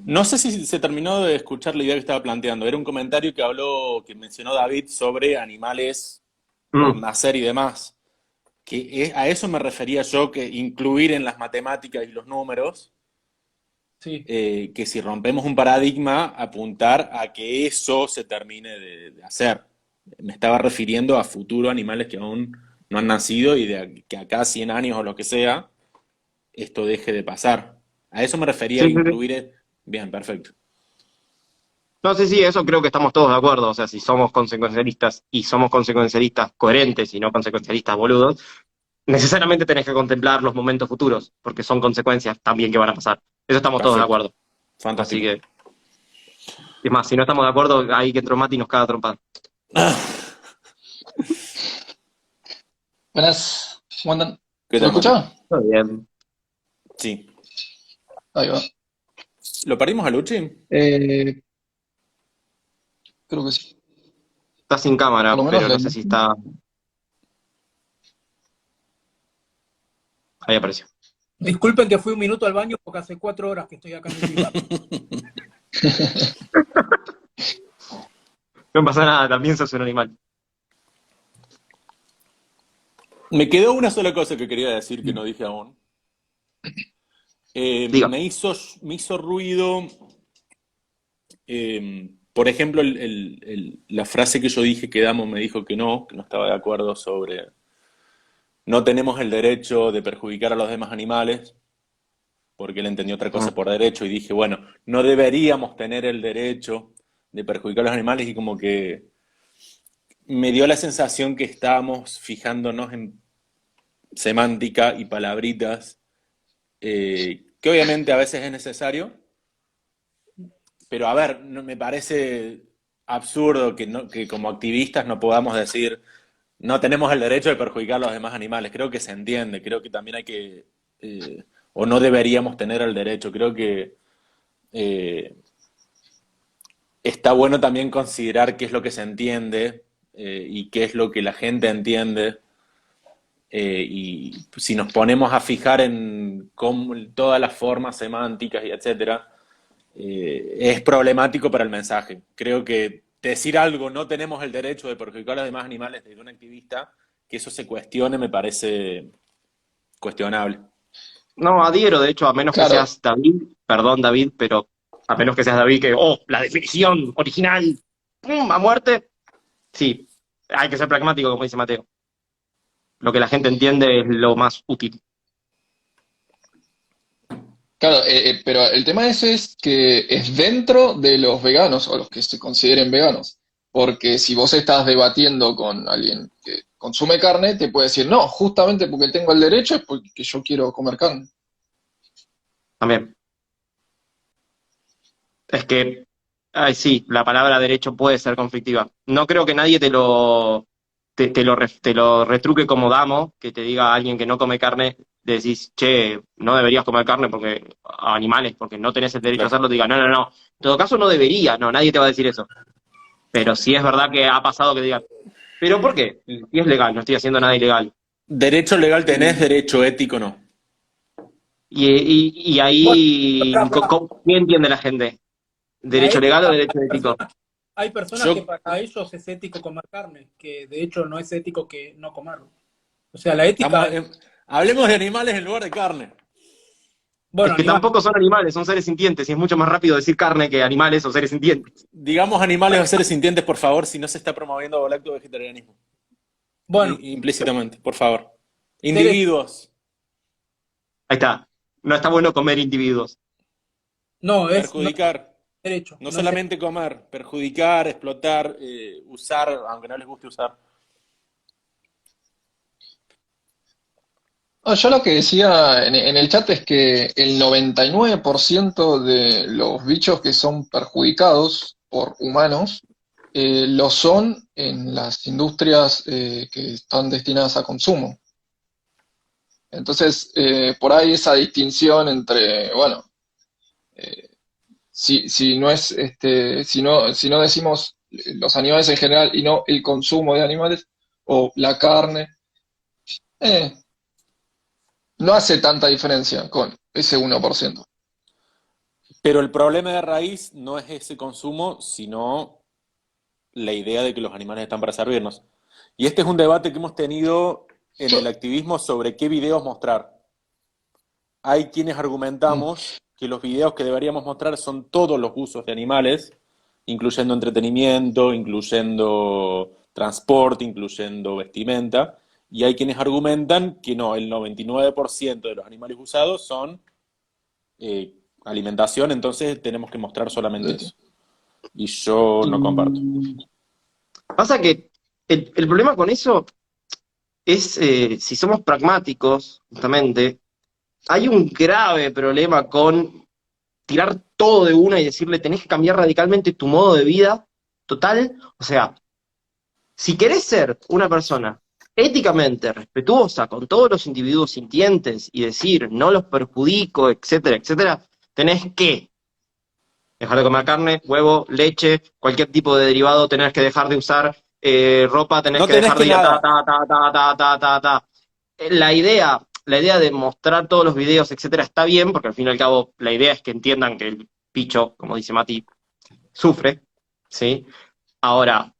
No sé si se terminó de escuchar la idea que estaba planteando. Era un comentario que mencionó David sobre animales por Mm, nacer y demás. A eso me refería yo, que incluir en las matemáticas y los números, Sí. que si rompemos un paradigma, apuntar a que eso se termine de hacer. Me estaba refiriendo a futuros animales que aún no han nacido y que acá 100 años o lo que sea, esto deje de pasar. A eso me refería a sí, sí, sí. incluir. Bien, perfecto. No sé si eso creo que estamos todos de acuerdo. O sea, si somos consecuencialistas y somos consecuencialistas coherentes y no consecuencialistas boludos, necesariamente tenés que contemplar los momentos futuros, porque son consecuencias también que van a pasar. Eso estamos todos de Perfecto. acuerdo. Así Fantástico. que, es más, si no estamos de acuerdo, ahí que entró Mati y nos caga trompada. Buenas, ¿cómo andan? ¿Qué ¿Se me tal, Mati? escucha? Muy bien. Sí. Ahí va. ¿Lo parimos a Luchi? Eh, Creo que sí. Está sin Por cámara, lo menos pero la no sé si imagen. está. Ahí apareció. Disculpen que fui un minuto al baño porque hace 4 horas que estoy acá en el diván. No pasa nada, también sos un animal. Me quedó una sola cosa que quería decir que no dije aún. Diga. Me hizo ruido, por ejemplo, la frase que yo dije que Damo me dijo que no estaba de acuerdo sobre no tenemos el derecho de perjudicar a los demás animales, porque él entendió otra cosa Mm. por derecho y dije, bueno, no deberíamos tener el derecho de perjudicar a los animales y como que me dio la sensación que estábamos fijándonos en semántica y palabritas, que obviamente a veces es necesario, pero a ver, me parece absurdo que como activistas no podamos decir no tenemos el derecho de perjudicar a los demás animales. Creo que se entiende, creo que también hay que, o no deberíamos tener el derecho. Creo que eh, está bueno también considerar qué es lo que se entiende, y qué es lo que la gente entiende. Y si nos ponemos a fijar en todas las formas semánticas y etcétera, es problemático para el mensaje. Creo que decir algo, no tenemos el derecho de perjudicar a los demás animales desde un activista, que eso se cuestione me parece cuestionable. No, adhiero, de hecho, a menos que Claro, seas David, perdón David, pero a menos que seas David que, oh, la definición original, ¡pum! A muerte, sí, hay que ser pragmático, como dice Mateo. Lo que la gente entiende es lo más útil. claro, pero el tema ese es que es dentro de los veganos o los que se consideren veganos. Porque si vos estás debatiendo con alguien que consume carne, te puede decir, no, justamente porque tengo el derecho es porque yo quiero comer carne. También. Es que, ay, sí, la palabra derecho puede ser conflictiva. No creo que nadie te lo retruque como damo, que te diga a alguien que no come carne, decís, che, no deberías comer carne porque a animales, porque no tenés el derecho a Claro. hacerlo, te diga, no, no, no. En todo caso, no debería, no, nadie te va a decir eso. Pero sí es verdad que ha pasado que digan, ¿pero por qué? Y es legal, no estoy haciendo nada ilegal. Derecho legal tenés, derecho ético no. Y Bueno, ahí, pará, pará. ¿qué entiende la gente? La ¿Derecho legal o ética, derecho ético? hay personas que Yo, para ellos es ético comer carne, que de hecho no es ético que no comerlo. O sea, la ética estamos, es, hablemos de animales en lugar de carne. Es bueno, que animal. tampoco son animales, son seres sintientes, y es mucho más rápido decir carne que animales o seres sintientes. Digamos animales o seres sintientes, por favor, si no se está promoviendo lacto vegetarianismo. Bueno, Implícitamente, por favor. seres, Individuos. Ahí está. No está bueno comer individuos. no, no es Perjudicar. derecho, No no es solamente comer, perjudicar, explotar, usar, aunque no les guste usar. No, yo lo que decía en el chat es que el 99% de los bichos que son perjudicados por humanos lo son en las industrias que están destinadas a consumo. Entonces, por ahí esa distinción entre, bueno, eh, si no es, si no decimos los animales en general y no el consumo de animales o la carne, eh, no hace tanta diferencia con ese 1%. Pero el problema de raíz no es ese consumo, sino la idea de que los animales están para servirnos. Y este es un debate que hemos tenido en Yo, el activismo sobre qué videos mostrar. Hay quienes argumentamos que los videos que deberíamos mostrar son todos los usos de animales, incluyendo entretenimiento, incluyendo transporte, incluyendo vestimenta, y hay quienes argumentan que no, el 99% de los animales usados son alimentación, entonces tenemos que mostrar solamente eso. Y yo no comparto. Y pasa que el problema con eso es, si somos pragmáticos, justamente, hay un grave problema con tirar todo de una y decirle tenés que cambiar radicalmente tu modo de vida total. O sea, si querés ser una persona éticamente respetuosa con todos los individuos sintientes y decir no los perjudico, etcétera, etcétera, tenés que dejar de comer carne, huevo, leche, cualquier tipo de derivado, tenés que dejar de usar ropa, tenés No que tenés dejar de que ir a nada. ta. La idea de mostrar todos los videos, etcétera, está bien, porque al fin y al cabo la idea es que entiendan que el picho, como dice Mati, sufre, ¿sí? Ahora,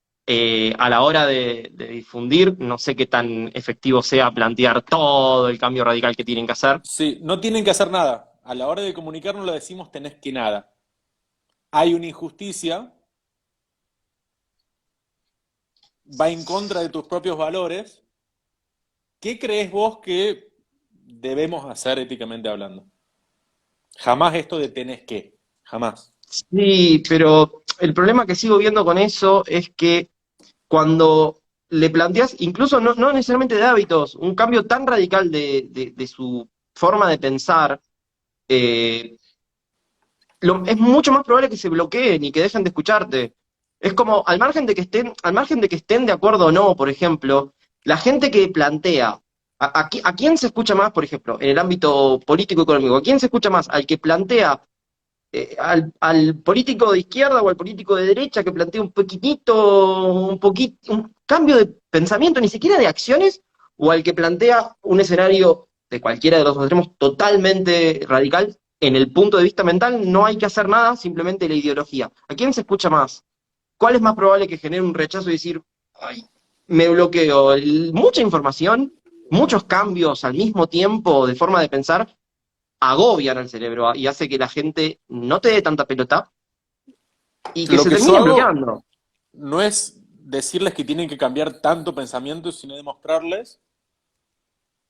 a la hora de difundir, no sé qué tan efectivo sea plantear todo el cambio radical que tienen que hacer. Sí, no tienen que hacer nada. A la hora de comunicarnos lo decimos tenés que nada. Hay una injusticia, va en contra de tus propios valores. ¿Qué crees vos que debemos hacer éticamente hablando? Jamás esto de tenés que, jamás. Sí, pero el problema que sigo viendo con eso es que cuando le planteas, incluso no necesariamente de hábitos, un cambio tan radical de su forma de pensar, eh, es mucho más probable que se bloqueen y que dejen de escucharte. Es como, al margen de que estén de acuerdo o no, por ejemplo, la gente que plantea, ¿a quién se escucha más, por ejemplo, en el ámbito político-económico? ¿A quién se escucha más? ¿Al que plantea al político de izquierda o al político de derecha que plantea un cambio de pensamiento, ni siquiera de acciones, o al que plantea un escenario de cualquiera de los dos extremos totalmente radical? En el punto de vista mental no hay que hacer nada, simplemente la ideología. ¿A quién se escucha más? ¿Cuál es más probable que genere un rechazo y decir, ay, me bloqueo? Mucha información, muchos cambios al mismo tiempo de forma de pensar agobian al cerebro y hace que la gente no te dé tanta pelota y que Lo se que yo terminen hago bloqueando. no es decirles que tienen que cambiar tanto pensamiento, sino demostrarles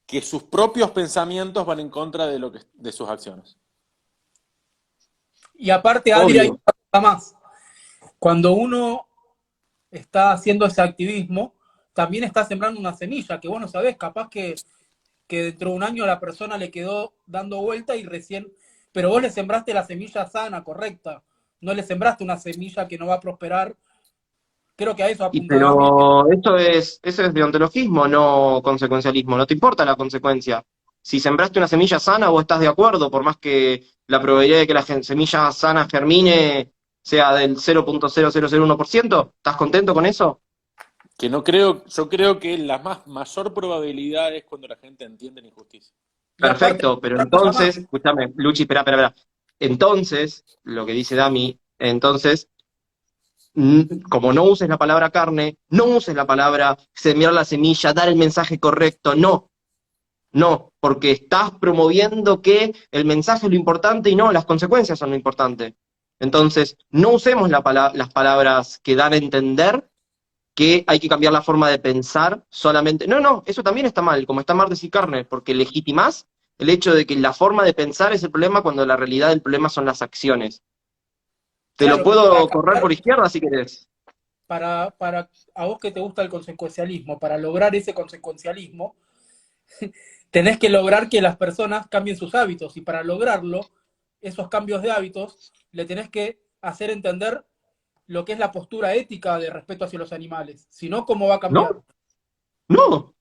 que sus propios pensamientos van en contra de sus acciones. Y aparte, Adri, hay Obvio. una cosa más. Cuando uno está haciendo ese activismo, también está sembrando una semilla que vos no sabés, capaz que dentro de un año a la persona le quedó dando vuelta y recién, pero vos le sembraste la semilla sana, correcta, no le sembraste una semilla que no va a prosperar. Creo que a eso apuntaba a mí. Pero eso es deontologismo, no consecuencialismo. No te importa la consecuencia. Si sembraste una semilla sana, vos estás de acuerdo, por más que la probabilidad de que la semilla sana germine sea del 0,0001%, ¿estás contento con eso? Que no creo, yo creo que la mayor probabilidad es cuando la gente entiende la injusticia. Y aparte, Perfecto, pero otra cosa más, entonces, escúchame, Luchi, espera. Entonces, lo que dice Dami, entonces, como no uses la palabra carne, no uses la palabra sembrar la semilla, dar el mensaje correcto, no, porque estás promoviendo que el mensaje es lo importante y no, las consecuencias son lo importante. Entonces, no usemos las palabras que dan a entender que hay que cambiar la forma de pensar solamente. No, eso también está mal, como está mal decir carne, porque legitimás el hecho de que la forma de pensar es el problema cuando la realidad del problema son las acciones. Te lo claro, pero puedo correr por izquierda si querés. para a vos que te gusta el consecuencialismo, para lograr ese consecuencialismo, tenés que lograr que las personas cambien sus hábitos y para lograrlo, esos cambios de hábitos, le tenés que hacer entender lo que es la postura ética de respeto hacia los animales. Si no, ¿cómo va a cambiar? No, no,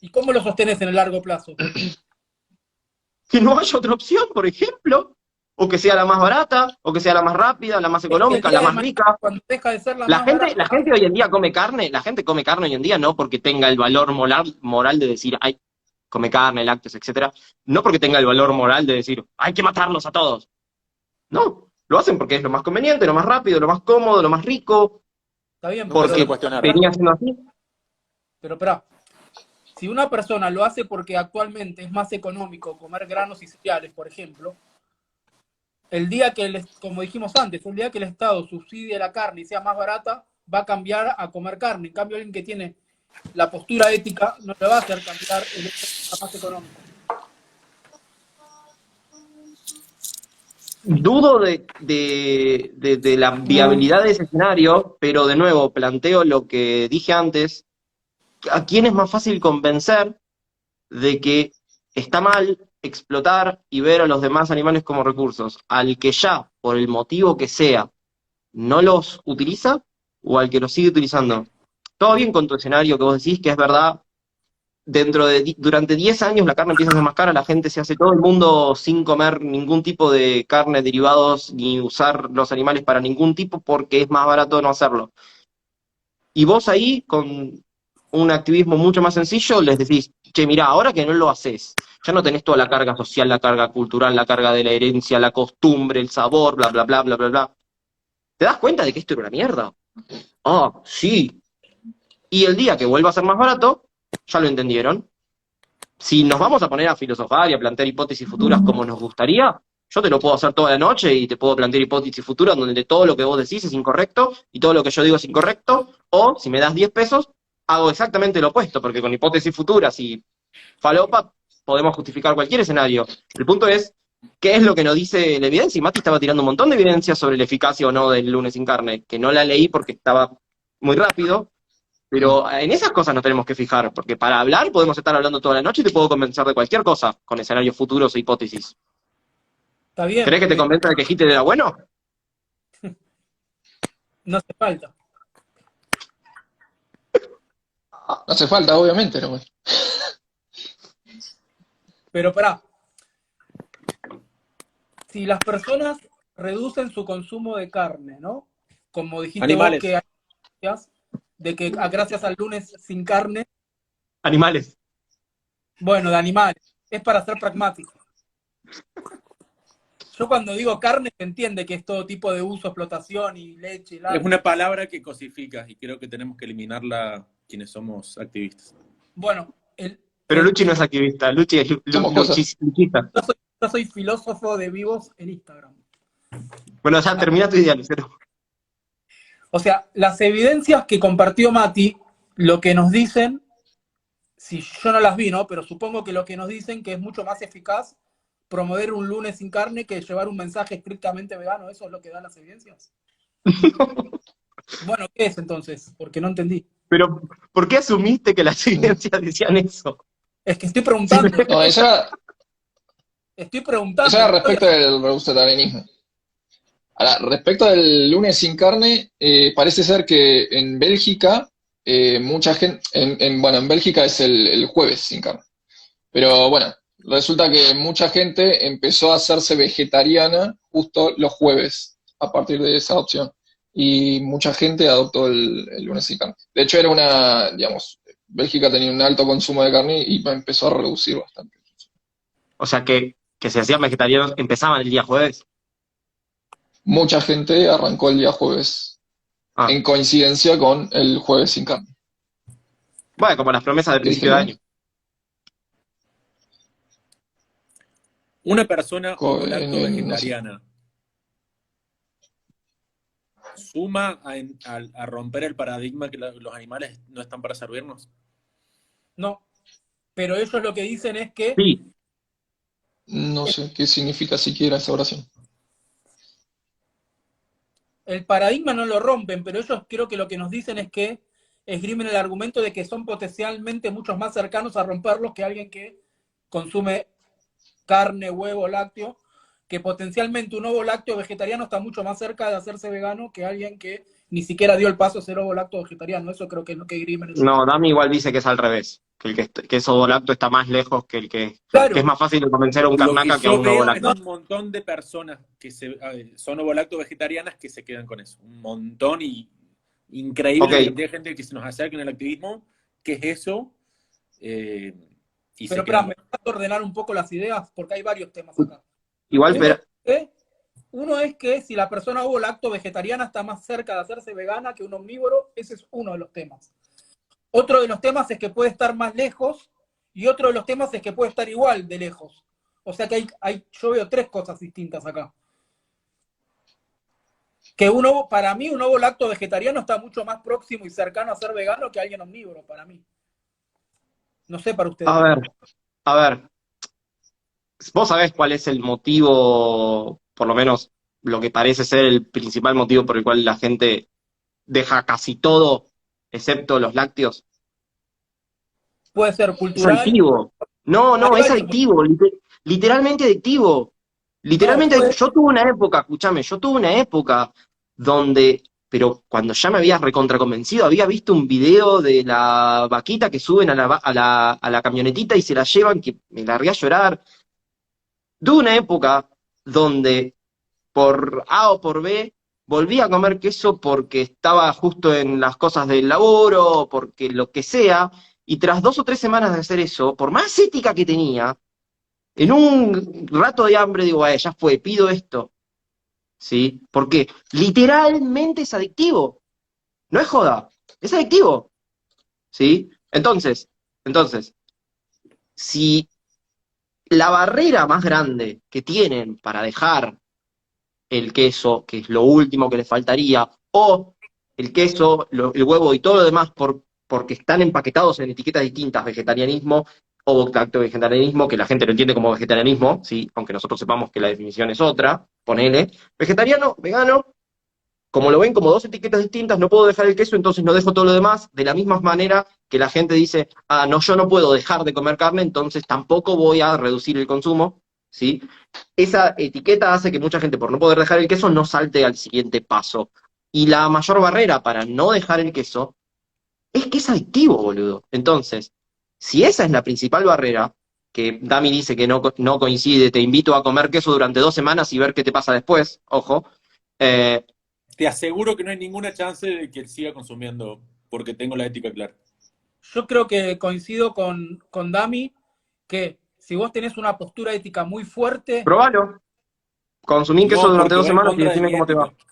¿Y cómo lo sostenes en el largo plazo? que no haya otra opción, por ejemplo, o que sea la más barata, o que sea la más rápida, la más Es que el económica, día la de más mañana, rica. cuando deja de ser la La más gente, la barata, gente hoy en día come carne, la gente come carne hoy en día no porque tenga el valor moral de decir, ay, come carne, lácteos, etcétera, no porque tenga el valor moral de decir, hay que matarlos a todos. No, Lo hacen porque es lo más conveniente, lo más rápido, lo más cómodo, lo más rico, Está bien, Nunca se porque lo cuestionaron. venía siendo así. pero espera, si una persona lo hace porque actualmente es más económico comer granos y cereales, por ejemplo, el día que, como dijimos antes, el día que el Estado subsidie la carne y sea más barata, va a cambiar a comer carne. En cambio, alguien que tiene la postura ética no le va a hacer cambiar el hecho de que sea más económico. Dudo de la viabilidad de ese escenario, pero de nuevo planteo lo que dije antes, ¿a quién es más fácil convencer de que está mal explotar y ver a los demás animales como recursos? ¿Al que ya, por el motivo que sea, no los utiliza o al que los sigue utilizando? Todo bien con tu escenario que vos decís que es verdad. Durante 10 años la carne empieza a ser más cara, la gente se hace todo el mundo sin comer ningún tipo de carne, derivados, ni usar los animales para ningún tipo porque es más barato no hacerlo. Y vos ahí, con un activismo mucho más sencillo, les decís, che, mirá, ahora que no lo haces, ya no tenés toda la carga social, la carga cultural, la carga de la herencia, la costumbre, el sabor, bla, bla, bla, bla, bla, bla. ¿Te das cuenta de que esto era una mierda? Ah, sí. Y el día que vuelva a ser más barato, ya lo entendieron. Si nos vamos a poner a filosofar y a plantear hipótesis futuras como nos gustaría, yo te lo puedo hacer toda la noche y te puedo plantear hipótesis futuras donde todo lo que vos decís es incorrecto y todo lo que yo digo es incorrecto, o si me das 10 pesos, hago exactamente lo opuesto, porque con hipótesis futuras y falopa podemos justificar cualquier escenario. El punto es, ¿qué es lo que nos dice la evidencia? Y Mati estaba tirando un montón de evidencia sobre la eficacia o no del lunes sin carne, que no la leí porque estaba muy rápido, pero en esas cosas nos tenemos que fijar, porque para hablar podemos estar hablando toda la noche y te puedo convencer de cualquier cosa con escenarios futuros e hipótesis. Está bien, ¿Querés que te convenza de que Hitler era bueno? no hace falta. No hace falta, obviamente, ¿no? Pero pará, si las personas reducen su consumo de carne, ¿no? Como dijiste Animales. vos que de que gracias al lunes sin carne, Animales. bueno, de animales, es para ser pragmático. Yo cuando digo carne se entiende que es todo tipo de uso, explotación y leche, y Es una palabra que cosifica y creo que tenemos que eliminarla quienes somos activistas. Bueno, Pero Luchi no es activista, Luchi es Somos cosas. luchista. yo soy filósofo de vivos en Instagram. Bueno, ya termina tu idea, Lucero. O sea, las evidencias que compartió Mati, lo que nos dicen, si yo no las vi, ¿no? Pero supongo que lo que nos dicen que es mucho más eficaz promover un lunes sin carne que llevar un mensaje estrictamente vegano. ¿Eso es lo que dan las evidencias? Bueno, ¿qué es entonces? Porque no entendí. Pero, ¿por qué asumiste que las evidencias decían eso? Es que estoy preguntando. No, Estoy preguntando. esa era respecto del vegetarianismo. Ahora, respecto del lunes sin carne, parece ser que en Bélgica, mucha gente, bueno, en Bélgica es el jueves sin carne. Pero bueno, resulta que mucha gente empezó a hacerse vegetariana justo los jueves, a partir de esa opción. Y mucha gente adoptó el lunes sin carne. De hecho, era digamos, Bélgica tenía un alto consumo de carne y empezó a reducir bastante. O sea, que se hacían vegetarianos, empezaban el día jueves. Mucha gente arrancó el día jueves, Ah. en coincidencia con el jueves sin carne. Bueno, como las promesas de principio de año. Una persona Co- lacto no sé. vegetariana suma a romper el paradigma que los animales no están para servirnos. No. Pero ellos lo que dicen es que Sí, No sé qué significa siquiera esa oración. el paradigma no lo rompen, pero ellos creo que lo que nos dicen es que esgrimen el argumento de que son potencialmente muchos más cercanos a romperlos que alguien que consume carne, huevo, lácteo, que potencialmente un ovo lácteo vegetariano está mucho más cerca de hacerse vegano que alguien que ni siquiera dio el paso a ser ovo lácteo vegetariano. Eso creo que es lo que esgrimen ellos. no, Dami igual dice que es al revés, que es ovolacto está más lejos que el que Claro. es más fácil de convencer a un Lo que carnaca que a yo un veo es ovolacto. un montón de personas que son ovolacto vegetarianas que se quedan con eso. Un montón y increíble Ok. la cantidad de gente que se nos acerca en el activismo. ¿Qué es eso? Y Pero se quedan me vas a ordenar un poco las ideas porque hay varios temas acá. Igual, Primero, pero Uno es que si la persona ovo lacto vegetariana está más cerca de hacerse vegana que un omnívoro, ese es uno de los temas. Otro de los temas es que puede estar más lejos y otro de los temas es que puede estar igual de lejos. O sea que yo veo tres cosas distintas acá. Que para mí un ovo lacto vegetariano está mucho más próximo y cercano a ser vegano que alguien omnívoro, para mí. No sé para ustedes. A ver, vos sabés cuál es el motivo, por lo menos lo que parece ser el principal motivo por el cual la gente deja casi todo, excepto los lácteos. Puede ser Es cultural. adictivo. No, es adictivo, literalmente adictivo. Literalmente, No, yo tuve una época, escúchame, donde, pero cuando ya me había recontraconvencido, había visto un video de la vaquita que suben a la camionetita y se la llevan, que me largué a llorar. Tuve una época donde por A o por B volví a comer queso porque estaba justo en las cosas del laburo, porque lo que sea, y tras 2 o 3 semanas de hacer eso, por más ética que tenía, en un rato de hambre digo, ya fue, pido esto, ¿sí? Porque literalmente es adictivo, no es joda, es adictivo, ¿sí? Entonces, si la barrera más grande que tienen para dejar el queso, que es lo último que les faltaría, o el queso, el huevo y todo lo demás porque están empaquetados en etiquetas distintas, vegetarianismo o lacto-vegetarianismo, que la gente lo entiende como vegetarianismo, ¿sí? Aunque nosotros sepamos que la definición es otra, ponele, vegetariano, vegano, como lo ven como dos etiquetas distintas, no puedo dejar el queso, entonces no dejo todo lo demás, de la misma manera que la gente dice, no, yo no puedo dejar de comer carne, entonces tampoco voy a reducir el consumo, ¿sí? Esa etiqueta hace que mucha gente, por no poder dejar el queso, no salte al siguiente paso. Y la mayor barrera para no dejar el queso es que es adictivo, boludo. Entonces, si esa es la principal barrera, que Dami dice que no coincide, te invito a comer queso durante 2 semanas y ver qué te pasa después, ojo, Te aseguro que no hay ninguna chance de que siga consumiendo, porque tengo la ética clara. yo creo que coincido con Dami, que si vos tenés una postura ética muy fuerte, probalo. Consumí queso No, durante porque dos va en semanas y contra de decime mi cómo te va. ética.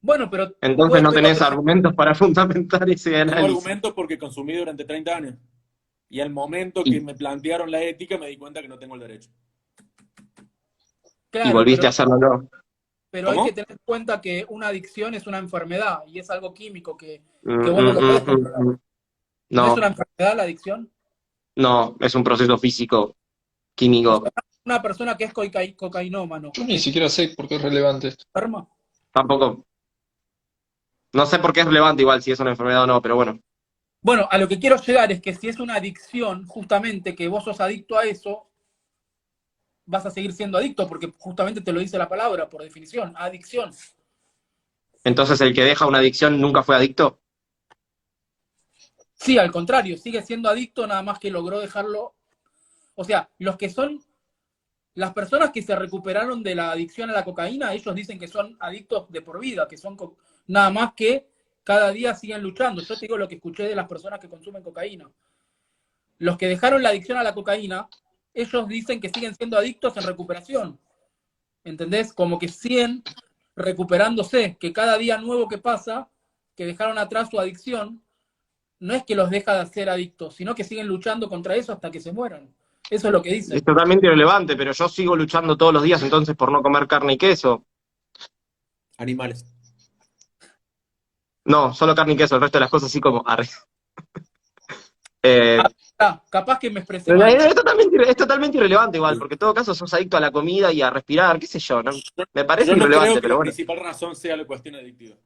bueno, pero Entonces puede no haber tenés otros. argumentos para fundamentar ese Tengo análisis. argumentos porque consumí durante 30 años. Y al momento que Y, me plantearon la ética me di cuenta que no tengo el derecho. y Claro, volviste a hacerlo, ¿no? pero hay que ¿Cómo? tener en cuenta que una adicción es una enfermedad y es algo químico que Mm, vos no mm, lo podés mm, controlar. mm, mm. ¿No es una No, enfermedad la adicción? no, es un proceso físico, O sea, químico. una persona que es cocainómano, Yo ni siquiera sé por qué es relevante esto. ¿enferma? Tampoco, no sé por qué es relevante igual si es una enfermedad o no, pero bueno. Bueno, a lo que quiero llegar es que si es una adicción, justamente que vos sos adicto a eso, vas a seguir siendo adicto, porque justamente te lo dice la palabra, por definición, adicción. Entonces el que deja una adicción nunca fue adicto. Sí, al contrario, sigue siendo adicto, nada más que logró dejarlo. O sea, las personas que se recuperaron de la adicción a la cocaína, ellos dicen que son adictos de por vida, que son nada más que cada día siguen luchando. Yo te digo lo que escuché de las personas que consumen cocaína. Los que dejaron la adicción a la cocaína, ellos dicen que siguen siendo adictos en recuperación. ¿Entendés? Como que siguen recuperándose, que cada día nuevo que pasa, que dejaron atrás su adicción, no es que los deja de ser adictos, sino que siguen luchando contra eso hasta que se mueran. Eso es lo que Es dicen. totalmente irrelevante, pero yo sigo luchando todos los días entonces por no comer carne y queso. Animales. No, solo carne y queso, el resto de las cosas sí como arre. Eh, Capaz que me expresé mal. es totalmente irrelevante igual, porque en todo caso sos adicto a la comida y a respirar, qué sé yo, ¿no? Me parece Yo no creo irrelevante, que pero la bueno. principal razón sea la cuestión adictiva.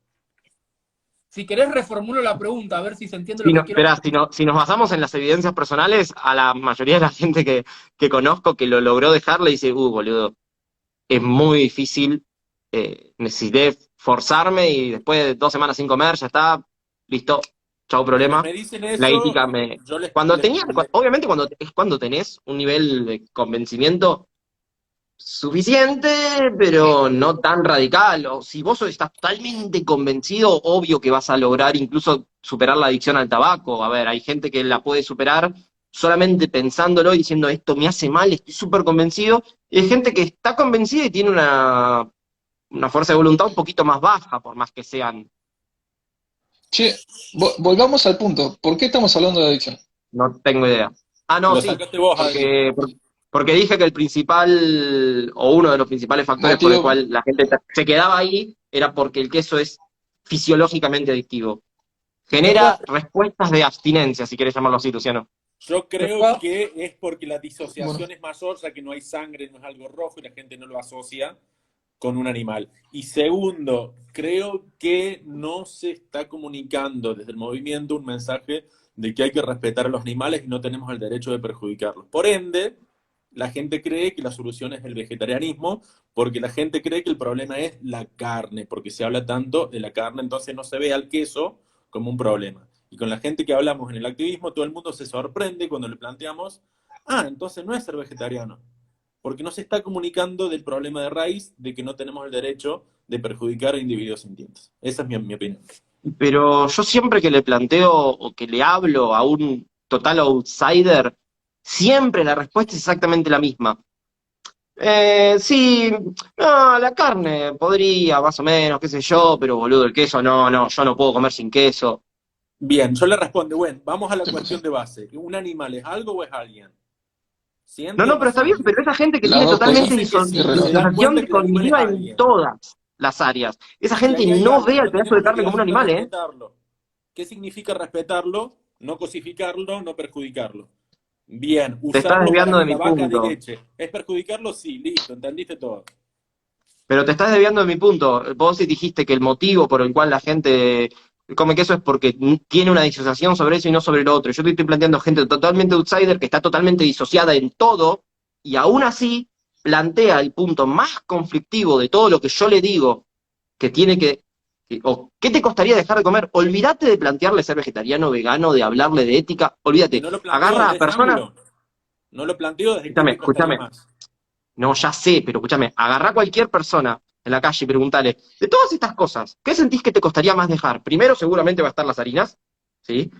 Si querés, reformulo la pregunta, a ver si se entiende lo que quiero. Esperá, si nos basamos en las evidencias personales, a la mayoría de la gente que conozco que lo logró dejar le dice, boludo, es muy difícil, necesité forzarme y después de 2 semanas sin comer, ya está, listo, chau Quienes problema. me dicen La eso, ética me... yo Cuando obviamente cuando tenés un nivel de convencimiento suficiente, pero no tan radical. O si vos estás totalmente convencido, obvio que vas a lograr incluso superar la adicción al tabaco. A ver, hay gente que la puede superar solamente pensándolo y diciendo esto me hace mal, estoy súper convencido. Y hay gente que está convencida y tiene una fuerza de voluntad un poquito más baja, por más que sean, Che, volvamos al punto. ¿Por qué estamos hablando de adicción? no tengo idea. Ah, no, Lo sí, sacaste vos, Adri. porque dije que el principal, o uno de los principales factores por el Motivo, cual la gente se quedaba ahí, era porque el queso es fisiológicamente adictivo. ¿Me puedo, Genera respuestas de abstinencia, si querés llamarlo así, Luciano. Yo me creo puedo- que es porque la bueno, disociación es mayor, ya que no hay sangre, no es algo rojo y la gente no lo asocia con un animal. Y segundo, creo que no se está comunicando desde el movimiento un mensaje de que hay que respetar a los animales y no tenemos el derecho de perjudicarlos. Por ende, la gente cree que la solución es el vegetarianismo, porque la gente cree que el problema es la carne, porque se habla tanto de la carne, entonces no se ve al queso como un problema. Y con la gente que hablamos en el activismo, todo el mundo se sorprende cuando le planteamos, entonces no es ser vegetariano, porque no se está comunicando del problema de raíz de que no tenemos el derecho de perjudicar a individuos sintientes. Esa es mi opinión. Pero yo siempre que le planteo o que le hablo a un total outsider, siempre la respuesta es exactamente la misma. Sí, no, la carne podría, más o menos, qué sé yo, pero boludo, el queso no, yo no puedo comer sin queso. Bien, yo le respondo, bueno, vamos a la cuestión 100%. de base. ¿Un animal es algo o es alguien? No, ¿Siente o no, no pero está bien, siente? pero esa gente que Las tiene dos Te totalmente cosas dice que sí y se dan disociación cuenta que el animal es cognitiva en alguien. todas las áreas. Esa Y gente ahí hay no ve alguien, al no pedazo de tenemos carne como un obligación de animal, ¿eh? respetarlo. ¿Qué significa respetarlo? No cosificarlo, no perjudicarlo. Bien, Te estás usarlo para desviando de que la mi vaca dé punto. leche. ¿Es perjudicarlo? Sí, listo, entendiste todo. Pero te estás desviando de mi punto. Vos sí dijiste que el motivo por el cual la gente come queso es porque tiene una disociación sobre eso y no sobre lo otro. Yo te estoy planteando gente totalmente outsider que está totalmente disociada en todo y aún así plantea el punto más conflictivo de todo lo que yo le digo que tiene o ¿qué te costaría dejar de comer? Olvídate de plantearle ser vegetariano, vegano, de hablarle de ética, Que olvídate. no lo planteo Agarra a desde ese personas, ángulo. No lo planteo desde qué escúchame, te costaría escúchame, más. no, ya sé, pero escúchame, agarrá a cualquier persona en la calle y preguntale, de todas estas cosas, ¿qué sentís que te costaría más dejar? Primero seguramente va a estar las harinas, ¿sí?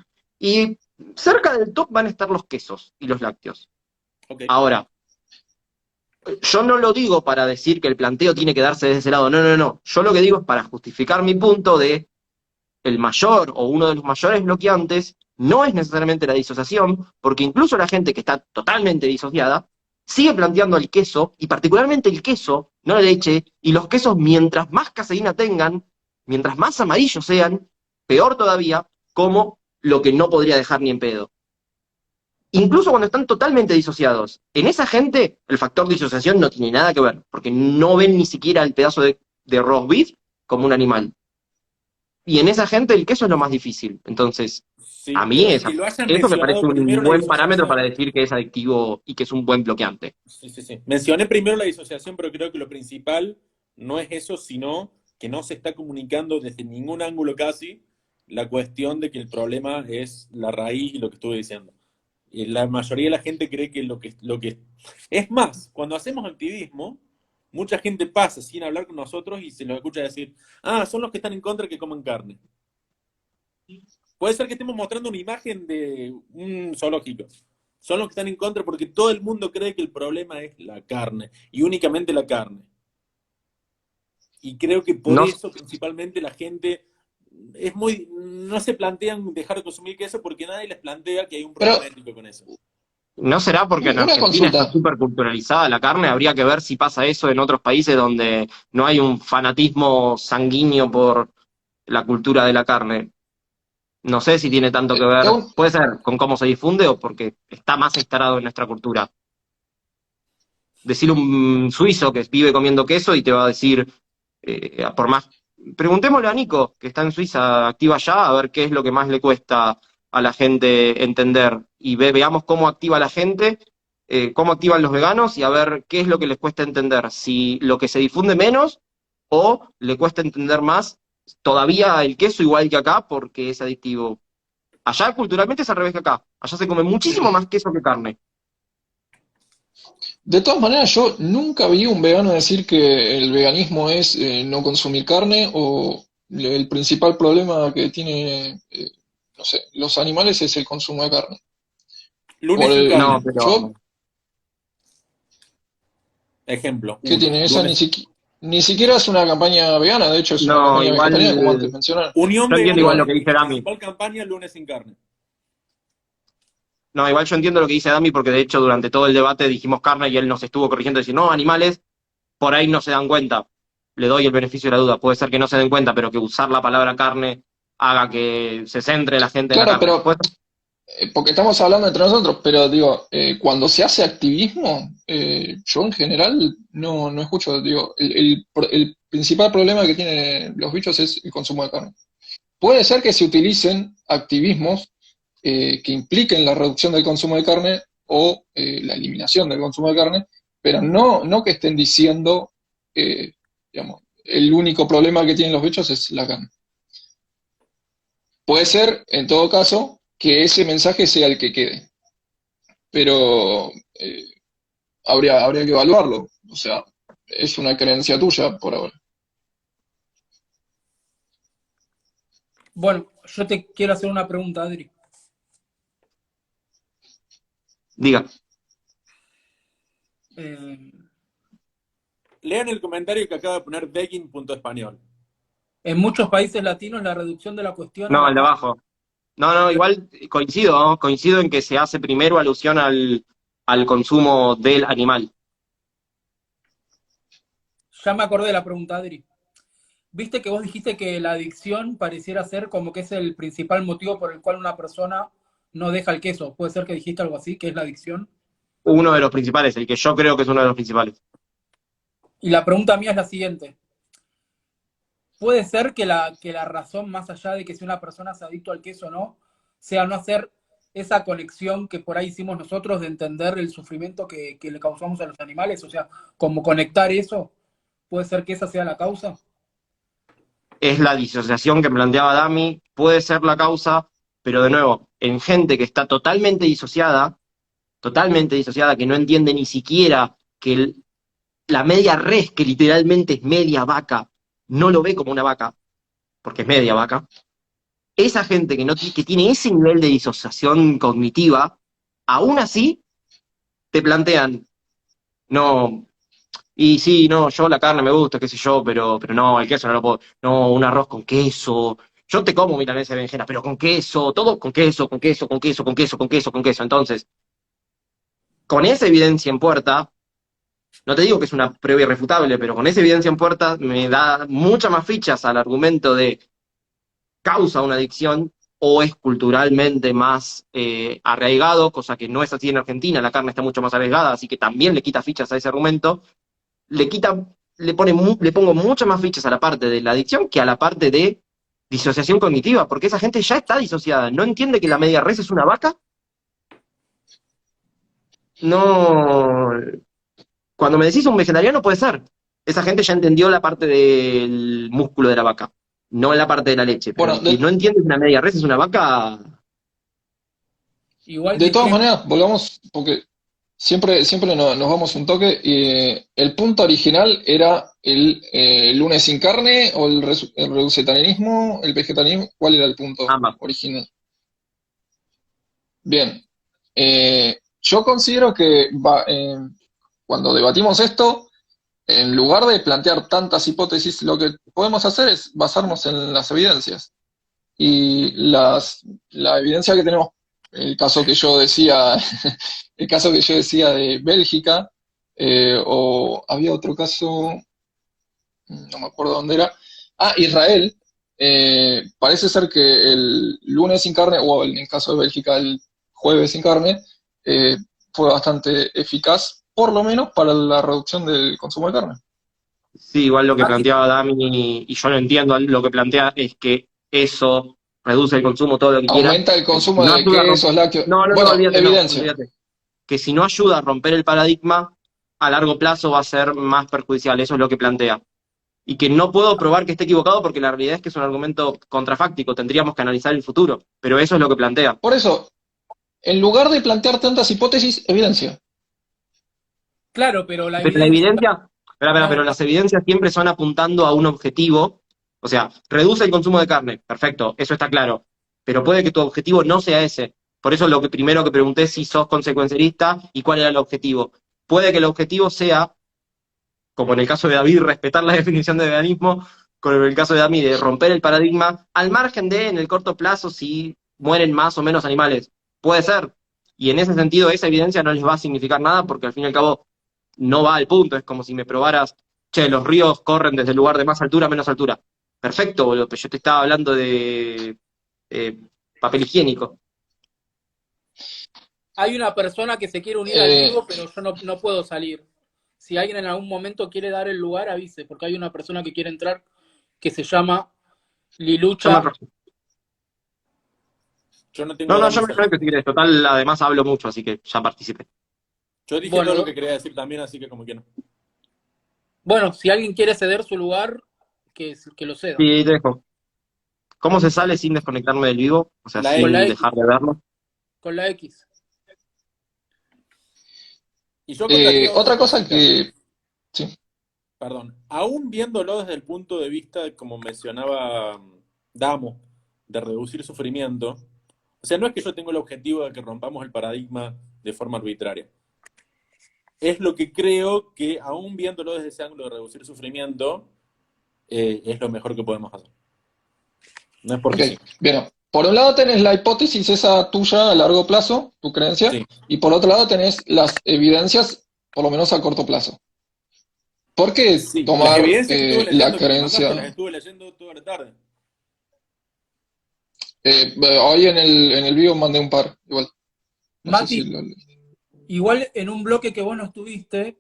Y cerca del top van a estar los quesos y los lácteos. Ok. Ahora, yo no lo digo para decir que el planteo tiene que darse de ese lado, no, no, no. Yo lo que digo es para justificar mi punto de el mayor o uno de los mayores bloqueantes no es necesariamente la disociación, porque incluso la gente que está totalmente disociada sigue planteando el queso, y particularmente el queso, no la leche, y los quesos mientras más caseína tengan, mientras más amarillos sean, peor todavía, como lo que no podría dejar ni en pedo. Incluso cuando están totalmente disociados, en esa gente el factor disociación no tiene nada que ver, porque no ven ni siquiera el pedazo de roast beef como un animal. Y en esa gente el queso es lo más difícil. Entonces, a Sí, mí pero que lo hayan eso me parece mencionado primero un la buen parámetro para disociación. decir que es adictivo y que es un buen bloqueante. Sí, sí, sí. Mencioné primero la disociación, pero creo que lo principal no es eso, sino que no se está comunicando desde ningún ángulo casi la cuestión de que el problema es la raíz y lo que estuve diciendo. Y la mayoría de la gente cree que lo que... Es más, cuando hacemos activismo, mucha gente pasa sin hablar con nosotros y se nos escucha decir, son los que están en contra que coman carne. Puede ser que estemos mostrando una imagen de un zoológico. Son los que están en contra porque todo el mundo cree que el problema es la carne y únicamente la carne. Y creo que por No, eso principalmente la gente no se plantean dejar de consumir queso porque nadie les plantea que hay un pero problema ético con eso. ¿no será porque en una Argentina está consulta. súper culturalizada la carne? Habría que ver si pasa eso en otros países donde no hay un fanatismo sanguíneo por la cultura de la carne. No sé si tiene tanto que Te ver, hago puede ser con cómo se difunde o porque está más instalado en nuestra cultura. Decir un suizo que vive comiendo queso y te va a decir, por más. Preguntémosle a Nico, que está en Suiza, activa ya, a ver qué es lo que más le cuesta a la gente entender. Y veamos cómo activa la gente, cómo activan los veganos y a ver qué es lo que les cuesta entender. Si lo que se difunde menos o le cuesta entender más todavía el queso igual que acá porque es adictivo. Allá culturalmente es al revés que acá. Allá se come muchísimo más queso que carne. De todas maneras, yo nunca vi un vegano decir que el veganismo es no consumir carne o el principal problema que tiene, no sé, los animales es el consumo de carne. Lunes Por sin No, carne. yo, pero Ejemplo, ¿qué uno. tiene? Esa Lunes. ni Ni siquiera es una campaña vegana, de hecho es una No, campaña vegetariana, como antes igual, mencionaron. Unión yo entiendo igual Vegana, lo que dice Dami. principal campaña, lunes sin carne. No, igual yo entiendo lo que dice Dami porque de hecho durante todo el debate dijimos carne y él nos estuvo corrigiendo y decir, no, animales, por ahí no se dan cuenta. Le doy el beneficio de la duda. Puede ser que no se den cuenta, pero que usar la palabra carne haga que se centre la gente en la Claro, carne. pero porque estamos hablando entre nosotros, pero digo, cuando se hace activismo, yo en general no escucho, digo, el principal problema que tienen los bichos es el consumo de carne. Puede ser que se utilicen activismos que impliquen la reducción del consumo de carne o la eliminación del consumo de carne, pero no que estén diciendo, digamos, el único problema que tienen los bichos es la carne. Puede ser, en todo caso, que ese mensaje sea el que quede, pero habría que evaluarlo. O sea, es una creencia tuya por ahora. Bueno, yo te quiero hacer una pregunta, Adri. Diga. Eh, Lean el comentario que acaba de poner Begging.español. en muchos países latinos la reducción de la cuestión a No, la el de carne. abajo. No, igual coincido, ¿no? Coincido en que se hace primero alusión al consumo del animal. Ya me acordé de la pregunta, Adri. Viste que vos dijiste que la adicción pareciera ser como que es el principal motivo por el cual una persona no deja el queso. ¿Puede ser que dijiste algo así, que es la adicción? Uno de los principales, el que yo creo que es uno de los principales. Y la pregunta mía es la siguiente. ¿Puede ser que la razón, más allá de que si una persona es adicto al queso o no, sea no hacer esa conexión que por ahí hicimos nosotros de entender el sufrimiento que le causamos a los animales? O sea, como conectar eso, ¿puede ser que esa sea la causa? Es la disociación que planteaba Dami, puede ser la causa, pero de nuevo, en gente que está totalmente disociada, que no entiende ni siquiera que la media res, que literalmente es media vaca, no lo ve como una vaca, porque es media vaca. Esa gente que tiene ese nivel de disociación cognitiva, aún así te plantean, no, y sí, no, yo la carne me gusta, qué sé yo, pero no, el queso no lo puedo, no, un arroz con queso, yo te como milanesa de berenjena, pero con queso, todo con queso, con queso, con queso, con queso, con queso, con queso. Entonces, con esa evidencia en puerta, no te digo que es una prueba irrefutable, pero con esa evidencia en puerta me da muchas más fichas al argumento de causa una adicción o es culturalmente más arraigado, cosa que no es así en Argentina, la carne está mucho más arraigada, así que también le quita fichas a ese argumento, le pongo muchas más fichas a la parte de la adicción que a la parte de disociación cognitiva, porque esa gente ya está disociada, no entiende que la media res es una vaca, no... Cuando me decís un vegetariano puede ser, esa gente ya entendió la parte del músculo de la vaca, no la parte de la leche, pero Bueno, el que no entiende que una media res es una vaca... Igual de todas discrepo. maneras, volvamos, porque siempre nos vamos un toque. Y el punto original era el lunes sin carne o el reducetarianismo, el vegetarianismo. ¿Cuál era el punto Ambas. original? Bien. Yo considero que cuando debatimos esto, en lugar de plantear tantas hipótesis, lo que podemos hacer es basarnos en las evidencias. Y la evidencia que tenemos, el caso que yo decía, el caso que yo decía de Bélgica, o había otro caso, no me acuerdo dónde era, Israel, parece ser que el lunes sin carne, o en el caso de Bélgica el jueves sin carne, eh, fue bastante eficaz, por lo menos para la reducción del consumo de carne. Sí, igual lo que Mati, planteaba Dami, y yo lo entiendo, lo que plantea es que eso reduce el consumo, todo lo que quiera, Aumenta el pero si consumo no de ayuda a quesos, lácteos. no, Bueno, olvídate, no, evidencia. olvídate. Que si no ayuda a romper el paradigma, a largo plazo va a ser más perjudicial, eso es lo que plantea. Y que no puedo probar que esté equivocado porque la realidad es que es un argumento contrafáctico, tendríamos que analizar el futuro, pero eso es lo que plantea. Por eso, en lugar de plantear tantas hipótesis, evidencia. claro, pero la Pero la evidencia... evidencia, pero No, las evidencias siempre son apuntando a un objetivo, o sea, reduce el consumo de carne, perfecto, eso está claro, pero puede que tu objetivo no sea ese. Por eso lo que primero que pregunté es si sos consecuencialista y cuál era el objetivo. Puede que el objetivo sea como en el caso de David, respetar la definición de veganismo, como en el caso de Dami, de romper el paradigma, al margen de, en el corto plazo, si mueren más o menos animales. Puede ser. Y en ese sentido, esa evidencia no les va a significar nada, porque al fin y al cabo no va al punto. Es como si me probaras, che, los ríos corren desde el lugar de más altura a menos altura. Perfecto, boludo, pero yo te estaba hablando de eh, papel higiénico. Hay una persona que se quiere unir al Eh, vivo, pero yo no puedo salir. Si alguien en algún momento quiere dar el lugar, avise, porque hay una persona que quiere entrar que se llama Yo me Lilucha. aproximo. Yo no No, tengo no, la yo me misa. aproximo si querés. Total, además hablo mucho, así que ya participé. Yo dije todo lo Bueno, que quería decir también, así que como que no. bueno, si alguien quiere ceder su lugar, que lo ceda. Sí, te dejo. ¿Cómo se sale sin desconectarme del vivo? O sea, La Con la sin X. X, dejar de verlo. con la X. Y yo contaría otra otra cosa cosita, que, sí, perdón. Aún viéndolo desde el punto de vista, como mencionaba Damo, de reducir sufrimiento, o sea, no es que yo tengo el objetivo de que rompamos el paradigma de forma arbitraria. Es lo que creo que, aún viéndolo desde ese ángulo de reducir sufrimiento, es lo mejor que podemos hacer. No es ok, porque sí. bien. Por un lado tenés la hipótesis esa tuya a largo plazo, tu creencia, Sí, y por otro lado tenés las evidencias, por lo menos a corto plazo. ¿Por qué sí. Las tomar evidencias que estuve la leyendo que me mandaste, las creencia? estuve leyendo toda la tarde. Hoy en el vivo mandé un par, igual. No sé si Mati, lo... igual en un bloque que vos no estuviste,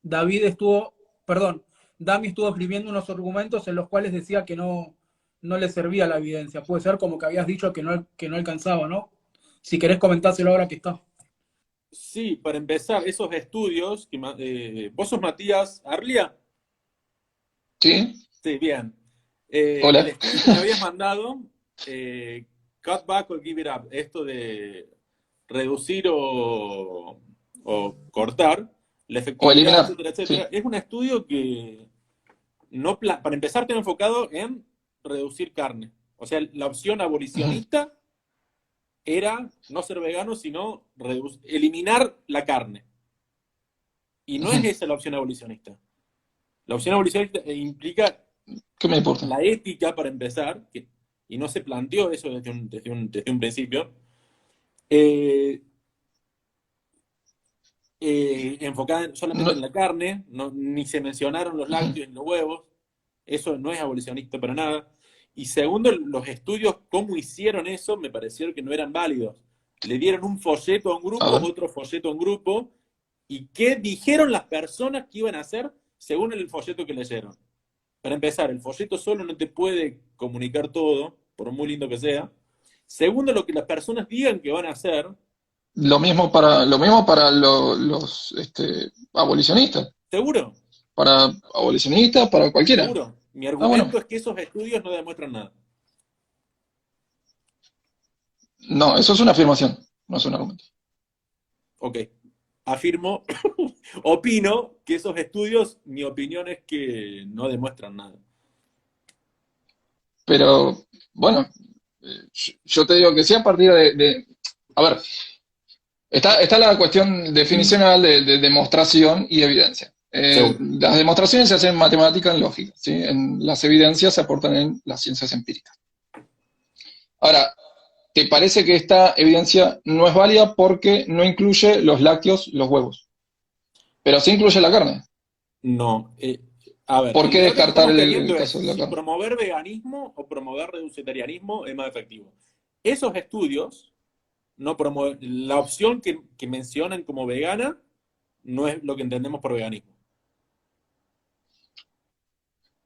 David estuvo, perdón, Dami estuvo escribiendo unos argumentos en los cuales decía que no le servía la evidencia. Puede ser como que habías dicho que no alcanzaba, ¿no? Si querés comentárselo ahora que está. Sí, para empezar, esos estudios, ¿vos sos Matías Arlia? ¿Sí? Sí, bien. El Hola. estudio que me habías mandado, Cut Back or Give It Up, esto de reducir o cortar la O efectividad, eliminar. etcétera, etcétera, Sí. es un estudio que, para empezar, está enfocado en reducir carne. O sea, la opción Ujú, abolicionista era no ser vegano, sino eliminar la carne. Y no es ujú. esa la opción abolicionista. La opción abolicionista implica ¿Qué me importa? la ética, para empezar, y no se planteó eso desde un principio, eh, enfocada solamente en No- la carne, ni se mencionaron los ujú. lácteos ni los huevos, eso no es abolicionista para nada. Y segundo, los estudios, cómo hicieron eso, me parecieron que no eran válidos. Le dieron un folleto a un A grupo, ver. otro folleto a un grupo, y qué dijeron las personas que iban a hacer según el folleto que leyeron. Para empezar, el folleto solo no te puede comunicar todo, por muy lindo que sea. Segundo, lo que las personas digan que van a hacer, Lo mismo para los abolicionistas. seguro, Para abolicionistas, para cualquiera. seguro. Mi Ah, bueno. argumento es que esos estudios no demuestran nada. No, eso es una afirmación, no es un argumento. Ok, afirmo, opino que esos estudios, mi opinión es que no demuestran nada. Pero, bueno, yo te digo que sí a partir a ver, está la cuestión definicional de demostración y evidencia. Seguro. Las demostraciones se hacen en matemática, en lógica, ¿sí? Las evidencias se aportan en las ciencias empíricas. Ahora, ¿te parece que esta evidencia no es válida porque no incluye los lácteos, los huevos? Pero sí incluye la carne. No. A ver, ¿Por el qué debate que descartar estamos el teniendo es caso de la si carne? promover veganismo o promover reducetarianismo es más efectivo. Esos estudios no promueven, la opción que mencionan como vegana no es lo que entendemos por veganismo.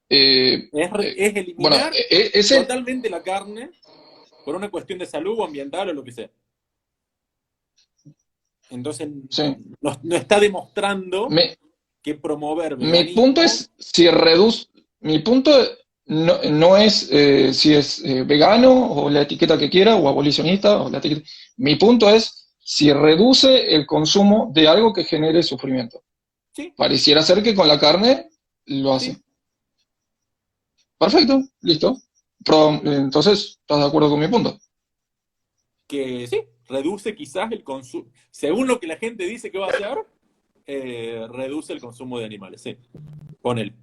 Eh, Es bueno, eliminar ese, totalmente la carne por una cuestión de salud o ambiental o lo que sea. Entonces, sí. no está demostrando Me, que promover Mi punto veganismo, es si reduce, mi punto no es si es vegano o la etiqueta que quiera o abolicionista o la etiqueta. Mi punto es si reduce el consumo de algo que genere sufrimiento. sí, Pareciera ser que con la carne lo hace. sí, Perfecto, listo. Entonces, ¿estás de acuerdo con mi punto? que sí, reduce quizás el consumo, según lo que la gente dice que va a hacer, reduce el consumo de animales, sí. Ponele.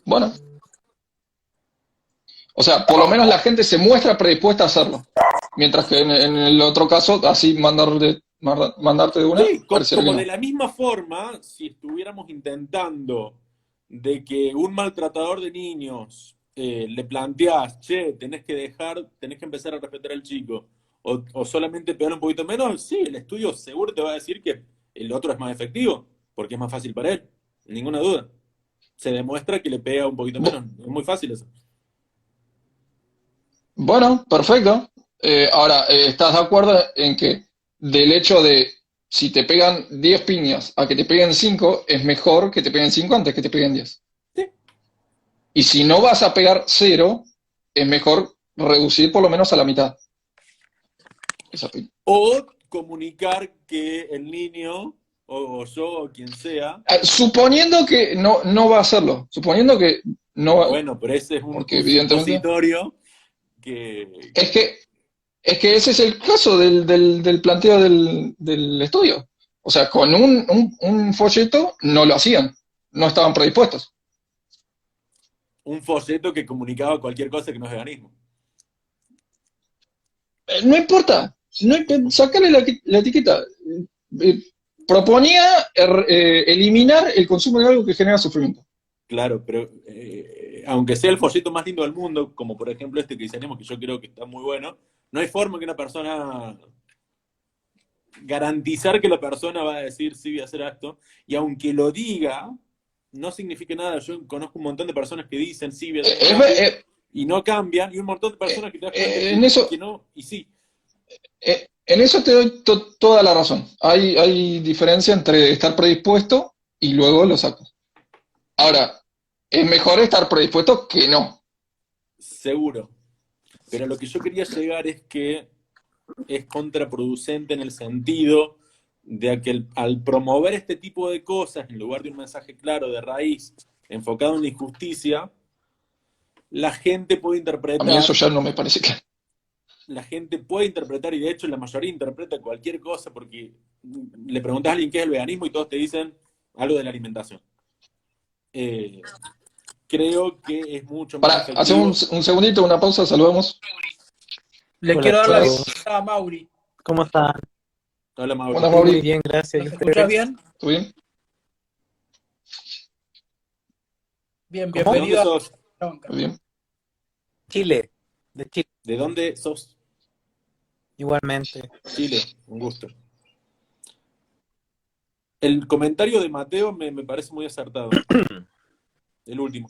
Bueno, o sea, por lo menos la gente se muestra predispuesta a hacerlo. Mientras que en el otro caso, así mandarte de una, Sí, pareciera que como de no. la misma forma, si estuviéramos intentando de que un maltratador de niños le planteás, che, tenés que empezar a respetar al chico, o solamente pegar un poquito menos, sí, el estudio seguro te va a decir que el otro es más efectivo, porque es más fácil para él, ninguna duda. Se demuestra que le pega un poquito Bu- menos, es muy fácil eso. Bueno, perfecto. Ahora, ¿estás de acuerdo en que del hecho de si te pegan 10 piñas a que te peguen 5 es mejor que te peguen 5 antes que te peguen 10? Sí. Y si no vas a pegar 0, es mejor reducir por lo menos a la mitad esa piña. O comunicar que el niño, o yo, o quien sea, Suponiendo que no va a hacerlo, suponiendo que no va, bueno, pero ese es porque un evidentemente supositorio que, es que Es que ese es el caso del planteo del estudio. O sea, con un folleto no lo hacían, no estaban predispuestos. un folleto que comunicaba cualquier cosa que no es veganismo. No importa, sacarle la etiqueta. Eh, Proponía eliminar el consumo de algo que genera sufrimiento. Claro, pero aunque sea el folleto más lindo del mundo, como por ejemplo este que diseñamos, que yo creo que está muy bueno, no hay forma que una persona garantizar que la persona va a decir sí voy a hacer esto, y aunque lo diga, no significa nada. Yo conozco un montón de personas que dicen sí voy a ser vegano y no cambian, y un montón de personas que te das cuenta en eso, que no, y sí. en eso te doy toda la razón. Hay diferencia entre estar predispuesto y luego lo sacas. Ahora, es mejor estar predispuesto que no. Seguro. Pero lo que yo quería llegar es que es contraproducente en el sentido de que al promover este tipo de cosas, en lugar de un mensaje claro de raíz, enfocado en la injusticia, la gente puede A mí eso interpretar, ya no me parece que... y de hecho la mayoría interpreta cualquier cosa porque le preguntas a alguien qué es el veganismo y todos te dicen algo de la alimentación. Eh, Creo que es mucho más Para, efectivo. un segundito, una pausa, saludamos. Le Hola a quiero dar la todos, bienvenida a Mauri. ¿cómo están? Hola, Mauri. Buenas, Muy Mauri. bien, gracias. ¿Y ¿Nos escuchas ustedes? bien? ¿Todo bien? Bien, ¿Cómo? ¿De dónde bienvenido a sos? la banca. Muy bien. Chile, de Chile, ¿De dónde sos? igualmente. Chile, un gusto. El comentario de Mateo me parece muy acertado, el último.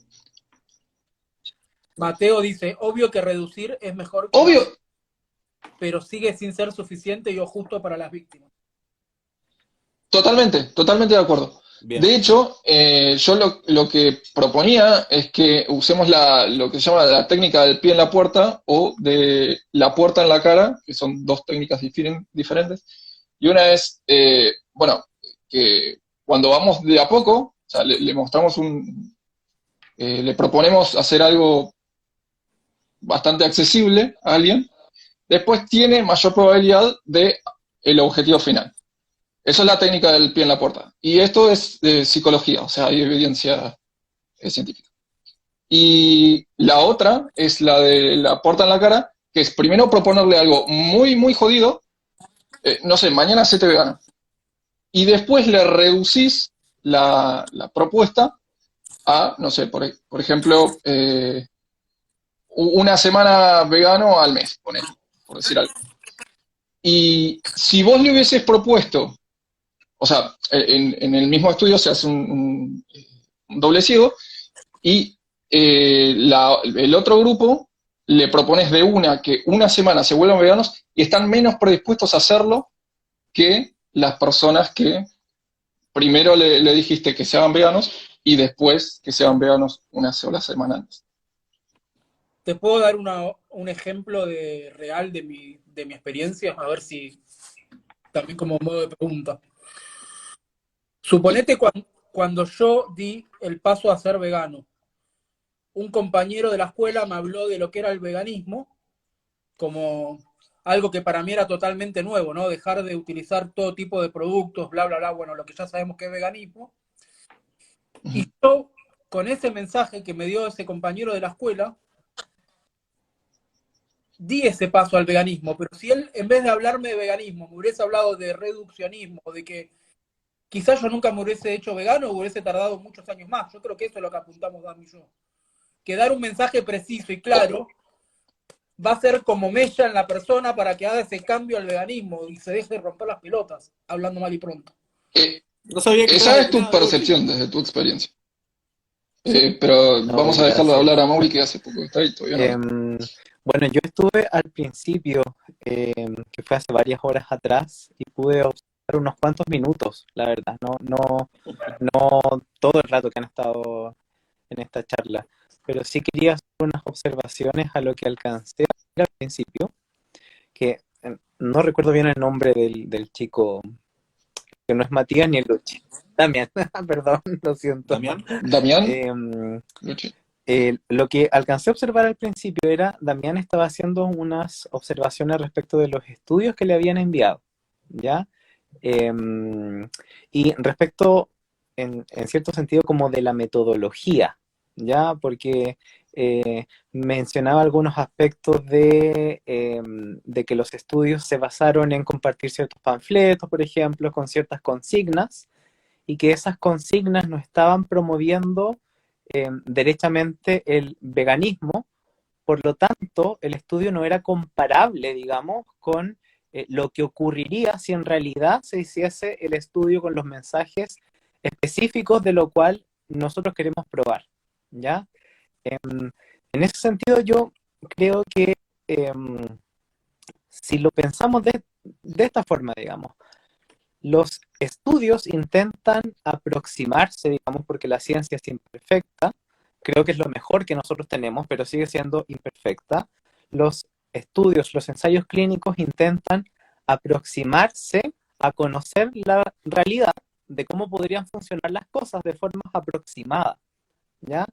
Mateo dice, obvio que reducir es mejor que Obvio, más, pero sigue sin ser suficiente y o justo para las víctimas. totalmente de acuerdo. Bien. De hecho, yo lo que proponía es que usemos lo que se llama la técnica del pie en la puerta o de la puerta en la cara, que son dos técnicas diferentes. Y una es, bueno, que cuando vamos de a poco, o sea, le mostramos le proponemos hacer algo bastante accesible a alguien, después tiene mayor probabilidad de el objetivo final. Eso es la técnica del pie en la puerta. Y esto es de psicología, o sea, hay evidencia científica. Y la otra es la de la puerta en la cara, que es primero proponerle algo muy jodido, no sé, mañana se te vegano. Y después le reducís la propuesta a, no sé, por ejemplo, una semana vegano al mes, por decir algo. Y si vos le hubieses propuesto, o sea, en el mismo estudio se hace un doble ciego y el otro grupo le propones de que una semana se vuelvan veganos y están menos predispuestos a hacerlo que las personas que primero le dijiste que se hagan veganos y después que se hagan veganos una sola semana antes. ¿Te puedo dar un ejemplo real de mi experiencia? A ver si también como modo de pregunta. Suponete cuando yo di el paso a ser vegano, un compañero de la escuela me habló de lo que era el veganismo como algo que para mí era totalmente nuevo, ¿no? Dejar de utilizar todo tipo de productos, bla, bla, bla, bueno, lo que ya sabemos que es veganismo. Y yo, con ese mensaje que me dio ese compañero de la escuela, di ese paso al veganismo, pero si él, en vez de hablarme de veganismo, me hubiese hablado de reduccionismo, de que quizás yo nunca me hubiese hecho vegano o hubiese tardado muchos años más. Yo creo que eso es lo que apuntamos Dami y yo. Que dar un mensaje preciso y claro va a ser como mella en la persona para que haga ese cambio al veganismo y se deje de romper las pelotas, hablando mal y pronto. No sabía que Esa estabas es tu vacunado, Goti. percepción desde tu experiencia. Sí. Pero No, vamos a dejarlo de gracias. hablar a Mauri, que hace poco está ahí, todavía no ve. Bueno, yo estuve al principio, que fue hace varias horas atrás, y pude observar unos cuantos minutos, la verdad, no todo el rato que han estado en esta charla, pero sí quería hacer unas observaciones a lo que alcancé a ver al principio, que no recuerdo bien el nombre del chico, que no es Matías ni el Luchi. Damián, perdón, lo siento. ¿Damián? Damián, Luchi. Lo que alcancé a observar al principio era, Damián estaba haciendo unas observaciones respecto de los estudios que le habían enviado, ¿ya? Y respecto, en cierto sentido, como de la metodología, ¿ya? Porque mencionaba algunos aspectos de que los estudios se basaron en compartir ciertos panfletos, por ejemplo, con ciertas consignas, y que esas consignas no estaban promoviendo derechamente el veganismo, por lo tanto, el estudio no era comparable, digamos, con lo que ocurriría si en realidad se hiciese el estudio con los mensajes específicos de lo cual nosotros queremos probar, ¿ya? En ese sentido, yo creo que si lo pensamos de esta forma, digamos, los estudios intentan aproximarse, digamos, porque la ciencia es imperfecta, creo que es lo mejor que nosotros tenemos, pero sigue siendo imperfecta. Los estudios, los ensayos clínicos intentan aproximarse a conocer la realidad de cómo podrían funcionar las cosas de forma aproximada, ¿ya?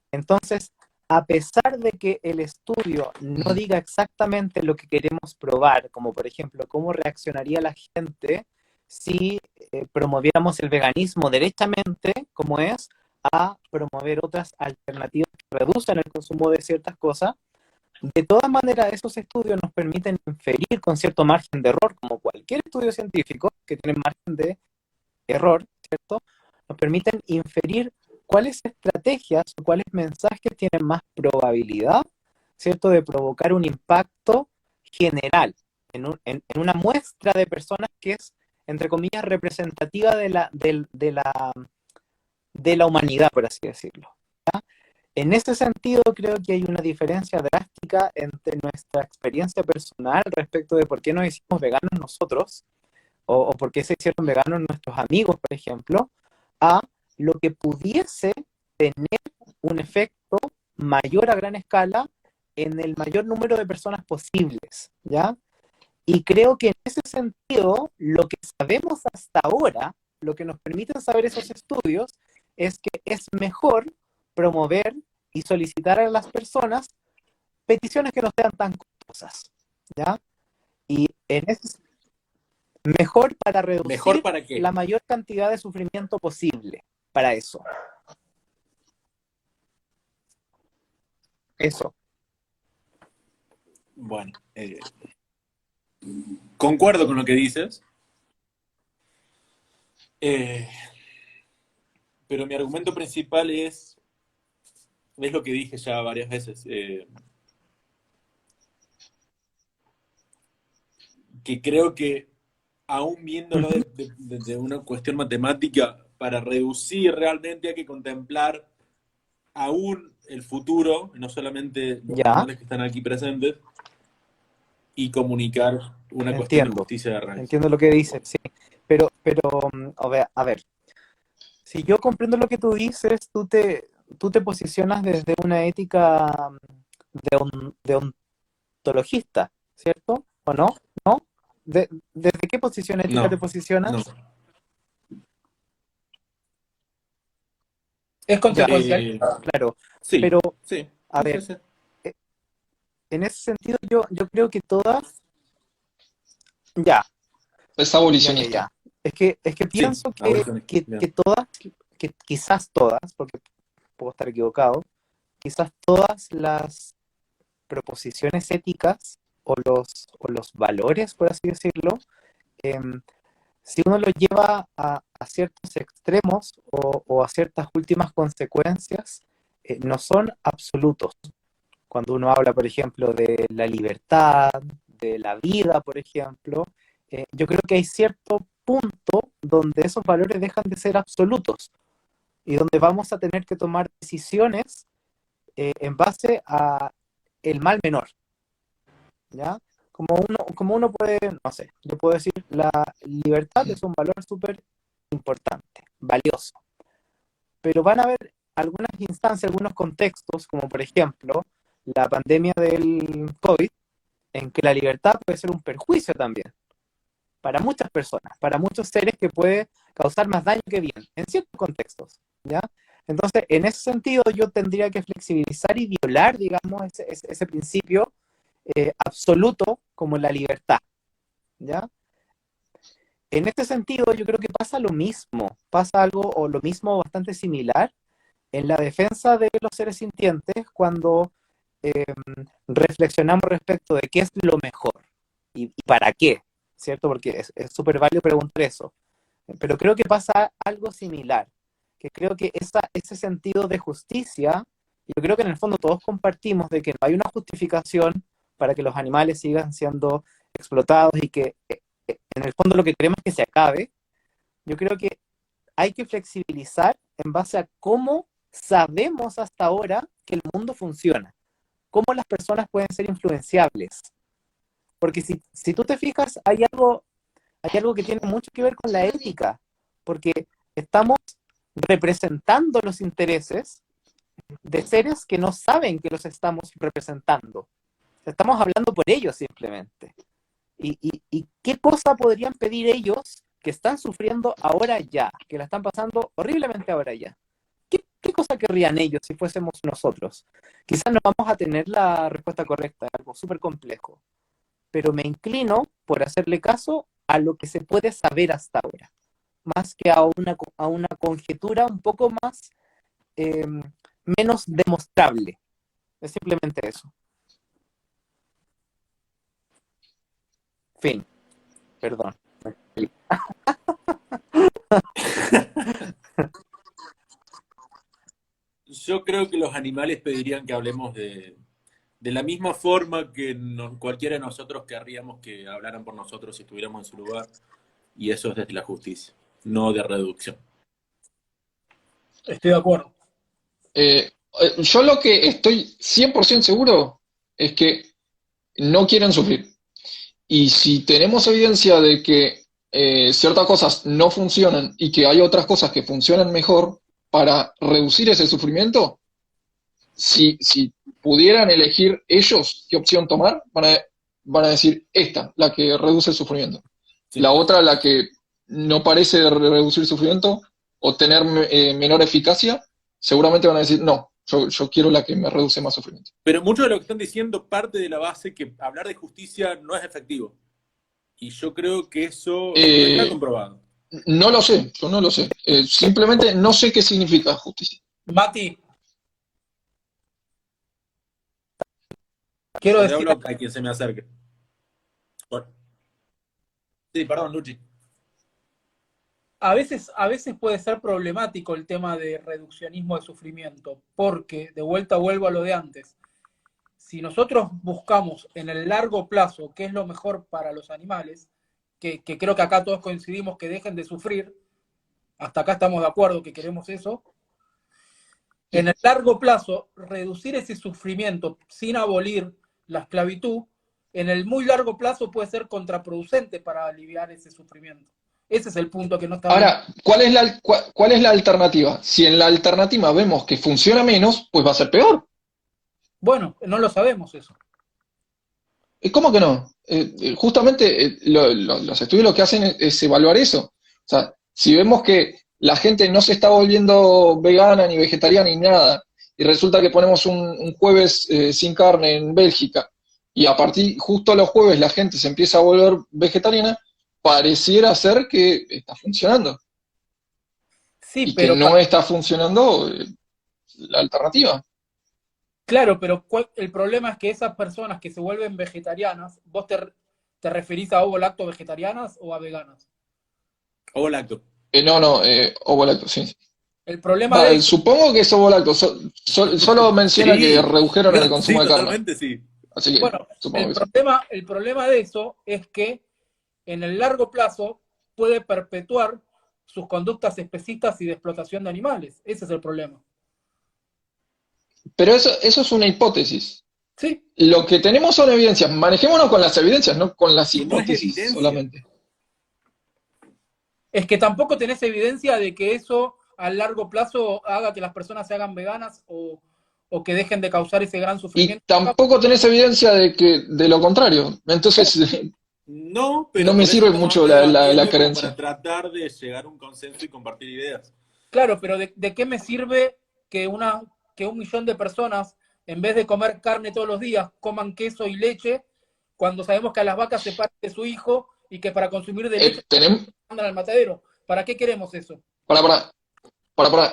Entonces, a pesar de que el estudio no diga exactamente lo que queremos probar, como por ejemplo cómo reaccionaría la gente si promoviéramos el veganismo derechamente, como es, a promover otras alternativas que reducen el consumo de ciertas cosas, de todas maneras esos estudios nos permiten inferir con cierto margen de error, como cualquier estudio científico que tiene margen de error, ¿cierto? Nos permiten inferir cuáles estrategias o cuáles mensajes tienen más probabilidad, ¿cierto?, de provocar un impacto general en una muestra de personas que es, entre comillas, representativa de la humanidad, por así decirlo, ¿ya? En ese sentido, creo que hay una diferencia drástica entre nuestra experiencia personal respecto de por qué nos hicimos veganos nosotros, o por qué se hicieron veganos nuestros amigos, por ejemplo, a lo que pudiese tener un efecto mayor a gran escala en el mayor número de personas posibles, ¿ya? Y creo que en ese sentido, lo que sabemos hasta ahora, lo que nos permiten saber esos estudios, es que es mejor promover y solicitar a las personas peticiones que no sean tan costosas, ¿ya? Y en ese mejor para reducir ¿Mejor para qué? la mayor cantidad de sufrimiento posible para eso. Eso. Bueno, concuerdo con lo que dices, pero mi argumento principal es lo que dije ya varias veces, que creo que aún viéndolo desde una cuestión matemática, para reducir realmente hay que contemplar aún el futuro, no solamente los Ya. animales que están aquí presentes, y comunicar una cuestión de justicia de raíz. Entiendo lo que dices, sí. Pero a ver, si yo comprendo lo que tú dices, tú te posicionas desde una ética deontologista, ¿cierto? ¿O no? ¿No? ¿Desde qué posición ética No, te posicionas? no. Es consecuencial. Claro, Sí, pero sí. a ver, en ese sentido yo creo que todas, ya. Es abolicionista. Es que pienso abolicionista, bien. que todas que quizás todas, porque puedo estar equivocado, quizás todas las proposiciones éticas o los valores, por así decirlo, em, si uno lo lleva a ciertos extremos o a ciertas últimas consecuencias, no son absolutos. Cuando uno habla, por ejemplo, de la libertad, de la vida, por ejemplo, yo creo que hay cierto punto donde esos valores dejan de ser absolutos y donde vamos a tener que tomar decisiones en base a el mal menor, ¿ya? Como uno puede, no sé, yo puedo decir, la libertad es un valor súper importante, valioso, pero van a haber algunas instancias, algunos contextos, como por ejemplo la pandemia del COVID, en que la libertad puede ser un perjuicio también para muchas personas, para muchos seres que puede causar más daño que bien, en ciertos contextos, ¿ya? Entonces, en ese sentido, yo tendría que flexibilizar y violar, digamos, ese principio absoluto como la libertad, ¿ya? En este sentido, yo creo que pasa lo mismo, pasa algo o lo mismo bastante similar en la defensa de los seres sintientes cuando eh, reflexionamos respecto de qué es lo mejor y para qué, ¿cierto? Porque es súper válido preguntar eso. Pero creo que pasa algo similar, que creo que ese sentido de justicia, yo creo que en el fondo todos compartimos de que no hay una justificación para que los animales sigan siendo explotados y que en el fondo lo que queremos es que se acabe. Yo creo que hay que flexibilizar en base a cómo sabemos hasta ahora que el mundo funciona, cómo las personas pueden ser influenciables. Porque si tú te fijas, hay algo que tiene mucho que ver con la ética, porque estamos representando los intereses de seres que no saben que los estamos representando. Estamos hablando por ellos simplemente. ¿Y qué cosa podrían pedir ellos que están sufriendo ahora ya, que la están pasando horriblemente ahora ya? ¿Qué cosa querrían ellos si fuésemos nosotros? Quizás no vamos a tener la respuesta correcta, algo súper complejo, pero me inclino por hacerle caso a lo que se puede saber hasta ahora, más que a una conjetura un poco más eh, menos demostrable. Es simplemente eso. Fin. Perdón. Yo creo que los animales pedirían que hablemos de la misma forma que cualquiera de nosotros querríamos que hablaran por nosotros si estuviéramos en su lugar, y eso es desde la justicia, no de reducción. Estoy de acuerdo. Yo lo que estoy 100% seguro es que no quieren sufrir. Y si tenemos evidencia de que ciertas cosas no funcionan y que hay otras cosas que funcionan mejor para reducir ese sufrimiento, si pudieran elegir ellos qué opción tomar, van a decir esta, la que reduce el sufrimiento. Sí. La otra, la que no parece reducir sufrimiento o tener menor eficacia, seguramente van a decir no, yo quiero la que me reduce más sufrimiento. Pero mucho de lo que están diciendo parte de la base que hablar de justicia no es efectivo. Y yo creo que eso no está comprobado. No lo sé, yo no lo sé. Simplemente no sé qué significa justicia. Mati, quiero Le decir, hablo a quien se me acerque. Bueno. Sí, perdón, Luchi. a veces puede ser problemático el tema de reduccionismo de sufrimiento, porque, de vuelta vuelvo a lo de antes, si nosotros buscamos en el largo plazo qué es lo mejor para los animales, que creo que acá todos coincidimos que dejen de sufrir, hasta acá estamos de acuerdo que queremos eso, en el largo plazo, reducir ese sufrimiento sin abolir la esclavitud, en el muy largo plazo puede ser contraproducente para aliviar ese sufrimiento. Ese es el punto que no está bien. Ahora, ¿cuál es la alternativa? Si en la alternativa vemos que funciona menos, pues va a ser peor. Bueno, no lo sabemos eso. ¿Cómo que no? Justamente los estudios lo que hacen es evaluar eso. O sea, si vemos que la gente no se está volviendo vegana ni vegetariana ni nada, y resulta que ponemos un jueves sin carne en Bélgica, y a partir justo los jueves la gente se empieza a volver vegetariana, pareciera ser que está funcionando. Sí, y que pero no está funcionando la alternativa. claro, pero el problema es que esas personas que se vuelven vegetarianas, ¿vos te referís a ovo lacto vegetarianas o a veganas? Ovo lacto. No, ovo lacto, sí. El problema de eso, Supongo que es ovo lacto. Solo menciona que Sí, redujeron el no, sí, consumo de carne. totalmente sí. Así que bueno, supongo que sí. el problema de eso es que en el largo plazo puede perpetuar sus conductas especistas y de explotación de animales. Ese es el problema. Pero eso es una hipótesis. Sí, Lo que tenemos son evidencias. Manejémonos con las evidencias, no con las Que no es hipótesis evidencia. solamente. es que tampoco tenés evidencia de que eso a largo plazo haga que las personas se hagan veganas o que dejen de causar ese gran Y sufrimiento. tampoco tenés evidencia de lo contrario. Entonces, No, pero no me por eso sirve estamos mucho la debatiendo como creencia. para tratar de llegar a un consenso y compartir ideas. Claro, pero ¿de qué me sirve que 1 millón de personas, en vez de comer carne todos los días, coman queso y leche, cuando sabemos que a las vacas se parte su hijo y que para consumir de leche Tenemos, mandan al matadero? ¿Para qué queremos eso? para.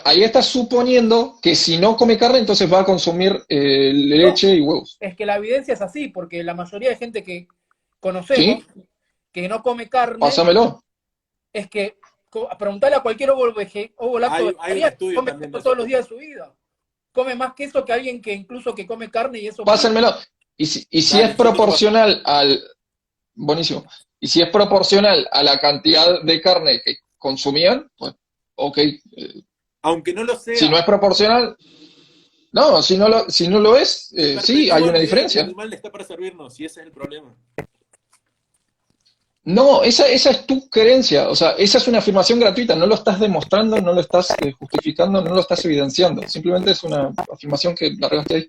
Ahí estás suponiendo que si no come carne, entonces va a consumir No, leche y huevos. es que la evidencia es así, porque la mayoría de gente que conocemos ¿Sí? que no come carne, Pásamelo. es que preguntarle a cualquier ovo lacto Hay un vegetariano, estudio come también de queso todos eso. los días de su vida. Come más queso que alguien que incluso que come carne y eso. Pásenmelo. Y si Dale, es yo te lo paso. proporcional al. Buenísimo. Y si es proporcional a la cantidad de carne que consumían, pues, ok. Aunque no lo Si sea, no es proporcional, no, si no lo es, se sí, hay perpetúa una a medida que el diferencia. animal está para servirnos, y ese es el problema. No, esa es tu creencia, o sea, esa es una afirmación gratuita, no lo estás demostrando, no lo estás justificando, no lo estás evidenciando, simplemente es una afirmación que largaste ahí.